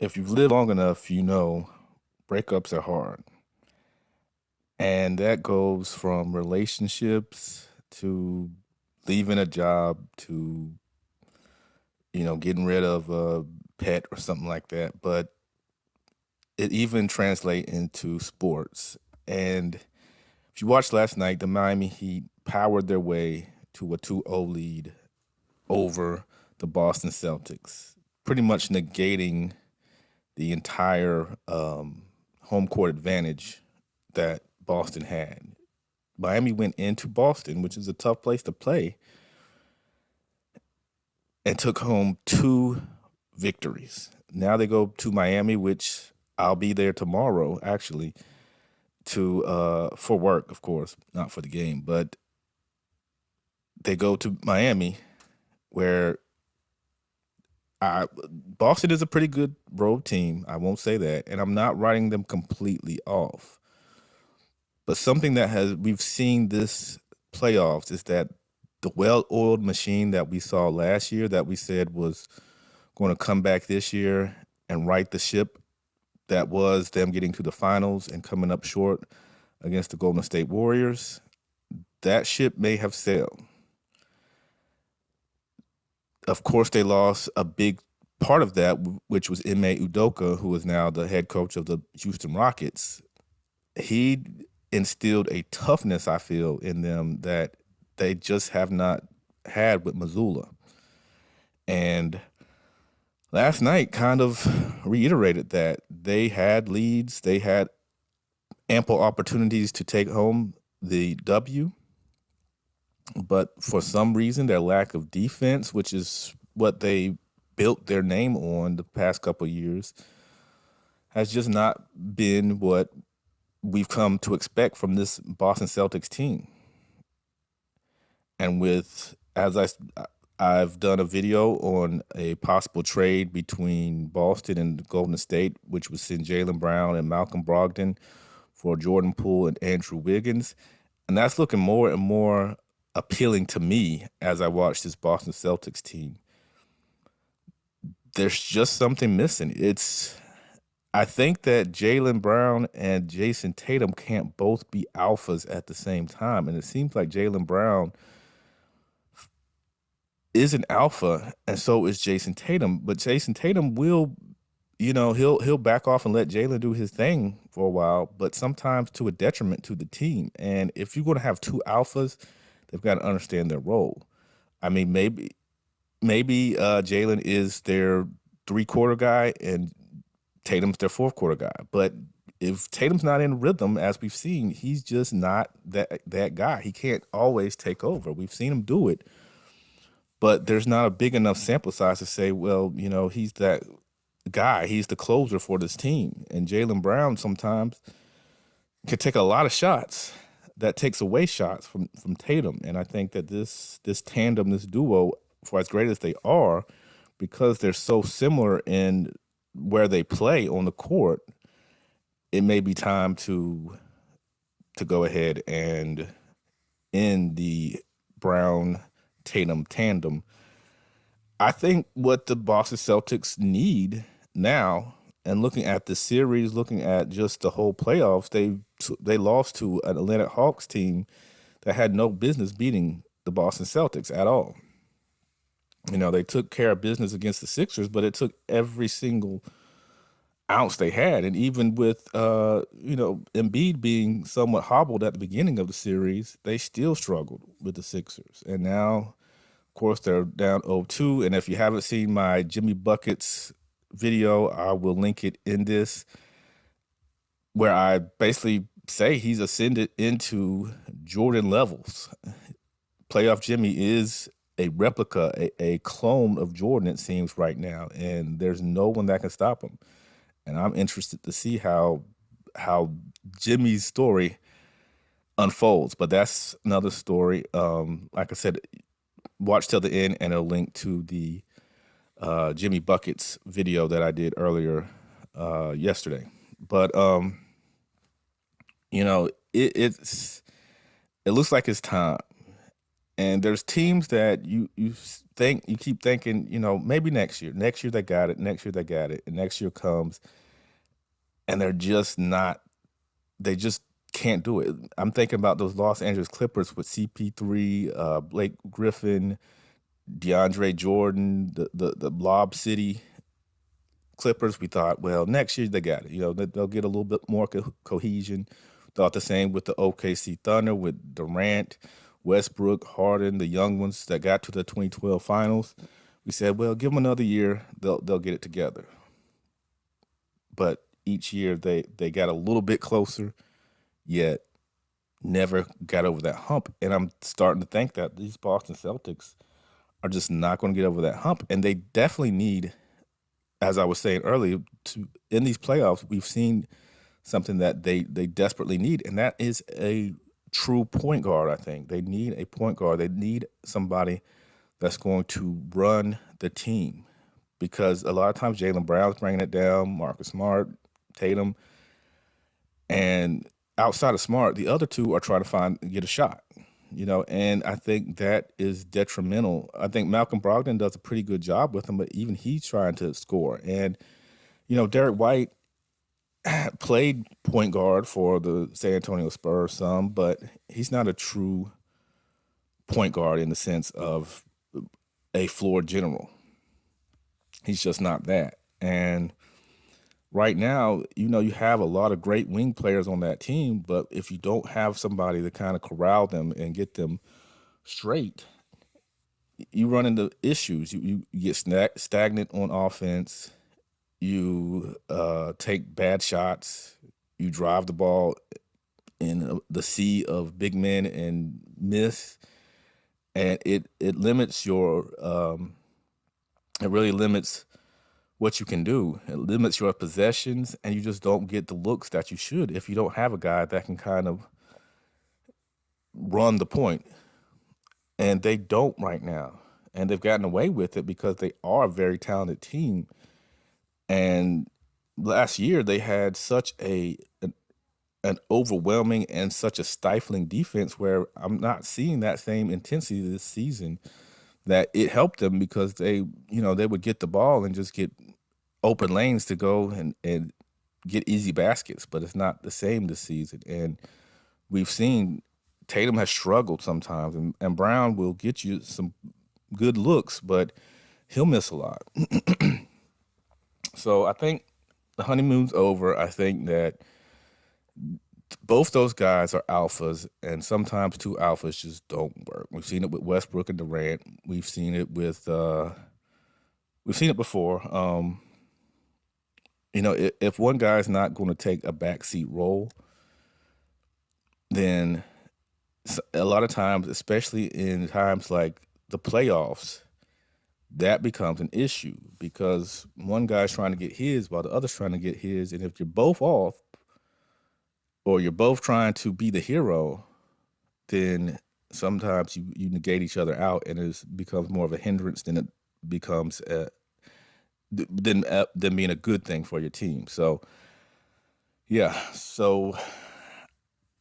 if you've lived long enough, you know breakups are hard. And that goes from relationships to leaving a job to, getting rid of a pet or something like that. But it even translates into sports. And if you watched last night, the Miami Heat powered their way to a 2-0 lead over the Boston Celtics, pretty much negating the entire home court advantage that Boston had. Miami went into Boston, which is a tough place to play, and took home 2 victories. Now they go to Miami, which I'll be there tomorrow, actually, to for work, of course, not for the game, but they go to Miami, where Boston is a pretty good road team. I won't say that, and I'm not writing them completely off. But something that we've seen this playoffs is that the well-oiled machine that we saw last year, that we said was going to come back this year and right the ship, that was them getting to the finals and coming up short against the Golden State Warriors, that ship may have sailed. Of course, they lost a big part of that, which was Ime Udoka, who is now the head coach of the Houston Rockets. He instilled a toughness, I feel, in them that they just have not had with Missoula. And last night kind of reiterated that. They had leads. They had ample opportunities to take home the W. But for some reason, their lack of defense, which is what they built their name on the past couple of years, has just not been what we've come to expect from this Boston Celtics team. And I've done a video on a possible trade between Boston and Golden State, which would send Jaylen Brown and Malcolm Brogdon for Jordan Poole and Andrew Wiggins. And that's looking more and more appealing to me as I watch this Boston Celtics team. There's just something missing. I think that Jaylen Brown and Jason Tatum can't both be alphas at the same time. And it seems like Jaylen Brown is an alpha, and so is Jason Tatum. But Jason Tatum will, he'll back off and let Jaylen do his thing for a while, but sometimes to a detriment to the team. And if you're going to have 2 alphas, they've got to understand their role. I mean, maybe Jaylen is their 3-quarter guy and Tatum's their 4th-quarter guy. But if Tatum's not in rhythm, as we've seen, he's just not that guy. He can't always take over. We've seen him do it, but there's not a big enough sample size to say, well, he's that guy. He's the closer for this team. And Jaylen Brown sometimes can take a lot of shots. That takes away shots from Tatum. And I think that this tandem, this duo, for as great as they are, because they're so similar in where they play on the court, it may be time to go ahead and end the Brown-Tatum tandem. I think what the Boston Celtics need now, and looking at the series, looking at just the whole playoffs, they lost to an Atlanta Hawks team that had no business beating the Boston Celtics at all. They took care of business against the Sixers, but it took every single ounce they had. And even with, Embiid being somewhat hobbled at the beginning of the series, they still struggled with the Sixers. And now, of course, they're down 0-2. And if you haven't seen my Jimmy Buckets video, I will link it in this, where I basically say he's ascended into Jordan levels. Playoff Jimmy is a replica, a clone of Jordan, it seems, right now, and there's no one that can stop him. And I'm interested to see how Jimmy's story unfolds. But that's another story. Like I said, watch till the end, and it'll link to the Jimmy Buckets video that I did earlier yesterday. But it looks like it's time. And there's teams that you keep thinking, maybe next year. Next year they got it. Next year they got it. And next year comes, and they're just not. They just can't do it. I'm thinking about those Los Angeles Clippers with CP3, Blake Griffin, DeAndre Jordan, the Lob City Clippers. We thought, well, next year they got it. They'll get a little bit more cohesion. Thought the same with the OKC Thunder with Durant, Westbrook, Harden, the young ones that got to the 2012 finals. We said, well, give them another year. They'll get it together. But each year they got a little bit closer, yet never got over that hump. And I'm starting to think that these Boston Celtics are just not going to get over that hump. And they definitely need, as I was saying earlier, in these playoffs, we've seen something that they desperately need, and that is a true point guard. I think they need a point guard. They need somebody that's going to run the team, because a lot of times Jaylen Brown's bringing it down, Marcus Smart, Tatum, and outside of Smart, the other two are trying to get a shot. And I think that is detrimental. I think Malcolm Brogdon does a pretty good job with him, but even he's trying to score. And Derek White played point guard for the San Antonio Spurs some, but he's not a true point guard in the sense of a floor general. He's just not that. And right now, you have a lot of great wing players on that team, but if you don't have somebody to kind of corral them and get them straight, you run into issues. You get stagnant on offense. You take bad shots. You drive the ball in the sea of big men and miss, and it limits your it really limits what you can do. It limits your possessions, and you just don't get the looks that you should if you don't have a guy that can kind of run the point. And they don't right now, and they've gotten away with it because they are a very talented team. And last year they had such an overwhelming and such a stifling defense, where I'm not seeing that same intensity this season. That it helped them because they would get the ball and just get open lanes to go and get easy baskets, but it's not the same this season. And we've seen Tatum has struggled sometimes, and Brown will get you some good looks, but he'll miss a lot. So I think the honeymoon's over. I think that both those guys are alphas, and sometimes two alphas just don't work. We've seen it with Westbrook and Durant. We've seen it before. If one guy's not going to take a backseat role, then a lot of times, especially in times like the playoffs, that becomes an issue because one guy's trying to get his while the other's trying to get his. And if you're both off, or you're both trying to be the hero, then sometimes you negate each other out, and it becomes more of a hindrance than it becomes than being a good thing for your team. So, yeah. So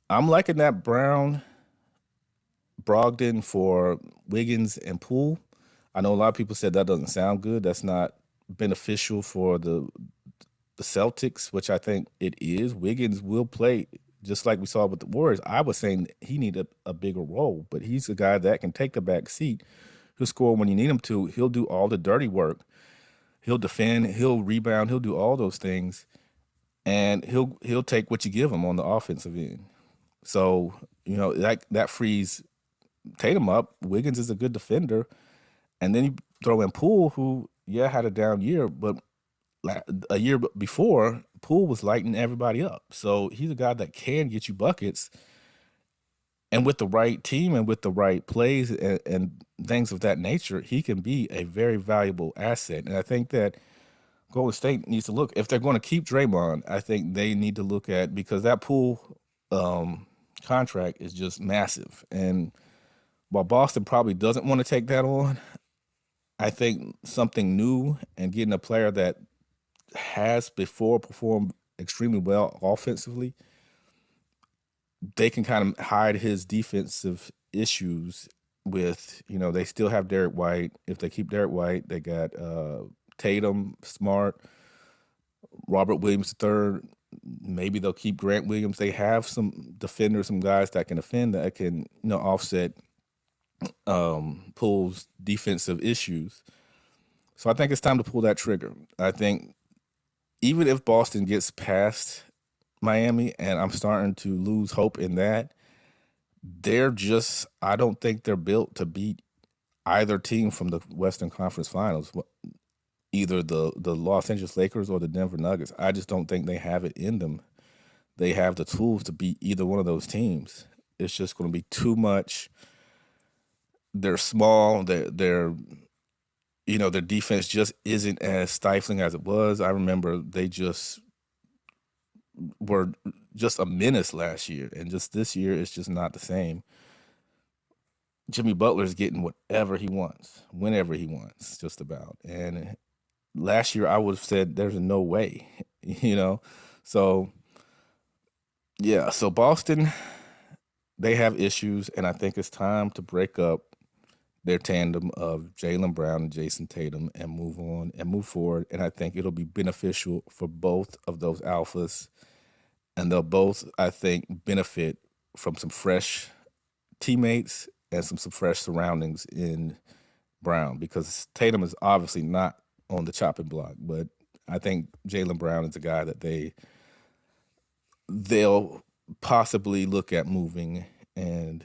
I'm liking that Brogdon for Wiggins and Poole. I know a lot of people said that doesn't sound good. That's not beneficial for the Celtics, which I think it is. Wiggins will play just like we saw with the Warriors. I was saying he needed a bigger role, but he's a guy that can take the back seat. He'll score when you need him to. He'll do all the dirty work. He'll defend. He'll rebound. He'll do all those things, and he'll take what you give him on the offensive end. So that frees Tatum up. Wiggins is a good defender, and then you throw in Poole, who had a down year, but a year before, Poole was lighting everybody up. So he's a guy that can get you buckets, and with the right team and with the right plays and things of that nature, he can be a very valuable asset. And I think that Golden State needs to look, if they're going to keep Draymond, I think they need to look at, because that Poole contract is just massive. And while Boston probably doesn't want to take that on, I think something new and getting a player that has before performed extremely well offensively, they can kind of hide his defensive issues with, they still have Derek White. If they keep Derek White, they got Tatum, Smart, Robert Williams III. Maybe they'll keep Grant Williams. They have some defenders, some guys that can defend, that can, offset Poole's defensive issues. So I think it's time to pull that trigger. I think even if Boston gets past Miami, and I'm starting to lose hope in that, I don't think they're built to beat either team from the Western Conference Finals, either the Los Angeles Lakers or the Denver Nuggets. I just don't think they have it in them. They have the tools to beat either one of those teams. It's just going to be too much. They're small. Their defense just isn't as stifling as it was. I remember they just were just a menace last year, and just this year it's just not the same. Jimmy Butler's getting whatever he wants, whenever he wants, just about. And last year I would have said there's no way, So, yeah, so Boston, they have issues, and I think it's time to break up their tandem of Jaylen Brown and Jayson Tatum and move on and move forward. And I think it'll be beneficial for both of those alphas. And they'll both, I think, benefit from some fresh teammates and some fresh surroundings in Brown, because Tatum is obviously not on the chopping block. But I think Jaylen Brown is a guy that they'll possibly look at moving, and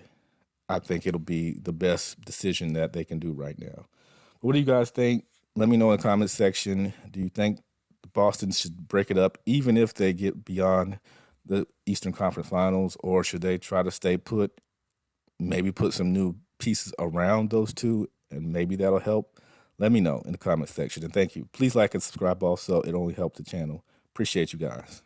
I think it'll be the best decision that they can do right now. What do you guys think? Let me know in the comments section. Do you think Boston should break it up, even if they get beyond the Eastern Conference Finals, or should they try to stay put, maybe put some new pieces around those two, and maybe that'll help? Let me know in the comments section, and thank you. Please like and subscribe also. It only helps the channel. Appreciate you guys.